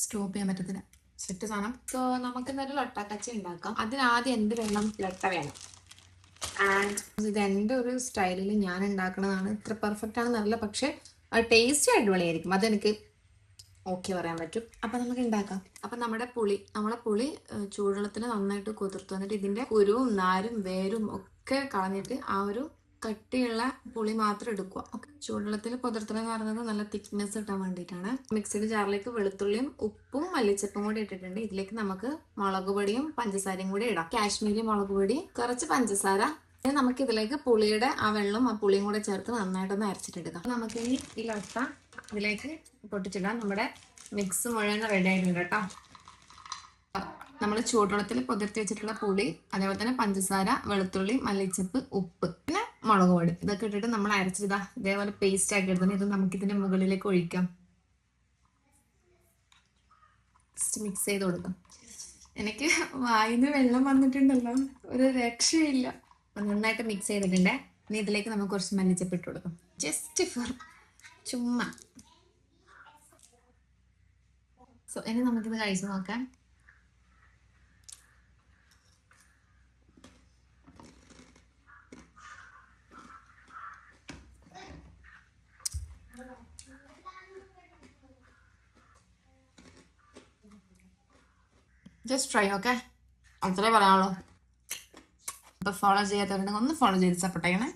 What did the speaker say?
Stop ചെയ്യാൻ പറ്റത്തില്ല. Set സാധനം. സോ നമുക്ക് ഇന്നൊരു ലൊട്ടക്കച്ചി ഉണ്ടാക്കാം. അതിനാദ്യം എന്ത് വേണം? ലൊട്ട വേണം. ആൻഡ് ഇത് എൻ്റെ ഒരു സ്റ്റൈലിൽ ഞാൻ ഉണ്ടാക്കുന്നതാണ്. ഇത്ര പെർഫെക്റ്റ് ആണെന്നല്ല, പക്ഷെ ടേസ്റ്റ് അടിപൊളിയായിരിക്കും. അതെനിക്ക് ഓക്കെ പറയാൻ പറ്റും. അപ്പം നമുക്ക് ഉണ്ടാക്കാം. അപ്പം നമ്മളെ പുളി ചൂടുവെള്ളത്തിൽ നന്നായിട്ട് കുതിർത്ത് വന്നിട്ട് ഇതിൻ്റെ കുരുവും നാരും വേരും ഒക്കെ കളഞ്ഞിട്ട് ആ ഒരു കട്ടിയുള്ള പുളി മാത്രം എടുക്കുക. ഓക്കെ, ചൂടുവെള്ളത്തിൽ കുതിർത്തലെന്ന് പറയുന്നത് നല്ല തിക്നെസ് കിട്ടാൻ വേണ്ടിയിട്ടാണ്. മിക്സിയുടെ ജാറിലേക്ക് വെളുത്തുള്ളിയും ഉപ്പും മല്ലിച്ചപ്പും കൂടി ഇട്ടിട്ടുണ്ട്. ഇതിലേക്ക് നമുക്ക് മുളക് പൊടിയും പഞ്ചസാരയും കൂടി ഇടാം. കാശ്മീരി മുളക് പൊടി, കുറച്ച് പഞ്ചസാര. നമുക്ക് ഇതിലേക്ക് പുളിയുടെ ആ വെള്ളം ആ പുളിയും കൂടെ ചേർത്ത് നന്നായിട്ടൊന്ന് അരച്ചിട്ടെടുക്കാം. നമുക്ക് ഇനി ഈ ലൊട്ട ഇതിലേക്ക് പൊട്ടിച്ചിടാം. നമ്മുടെ മിക്സ് മുഴുവൻ റെഡി ആയിട്ടുണ്ട് കേട്ടോ. നമ്മൾ ചൂടുവെള്ളത്തിൽ കുതിർത്തി വെച്ചിട്ടുള്ള പുളി, അതേപോലെ തന്നെ പഞ്ചസാര, വെളുത്തുള്ളി, മല്ലിച്ചപ്പ്, ഉപ്പ്, പിന്നെ മുളക് പൊടി, ഇതൊക്കെ ഇട്ടിട്ട് നമ്മൾ അരച്ചിതാ ഇതേപോലെ പേസ്റ്റ് ആക്കി എടുത്തത്. ഇത് നമുക്ക് ഇതിന്റെ മുകളിലേക്ക് ഒഴിക്കാം. മിക്സ് ചെയ്ത് കൊടുക്കാം. എനിക്ക് വായിന്ന് വെള്ളം വന്നിട്ടുണ്ടല്ലോ, ഒരു രക്ഷയില്ല. നന്നായിട്ട് മിക്സ് ചെയ്തിട്ടുണ്ട്. ഇനി ഇതിലേക്ക് നമുക്ക് കുറച്ച് മല്ലിച്ചപ്പ് ഇട്ട് കൊടുക്കാം. ജസ്റ്റ് ഫോർ ചുമ്മാ. സോ ഇനി നമുക്കിത് കഴിച്ചു നോക്കാം. Just try. ഓക്കെ, അത്രേ പറയാനുള്ളൂ. അപ്പോൾ ഫോളോ ചെയ്യാത്തവരുണ്ടെങ്കിൽ ഒന്ന് ഫോളോ ചെയ്ത് സപ്പോർട്ട് ചെയ്യണേ.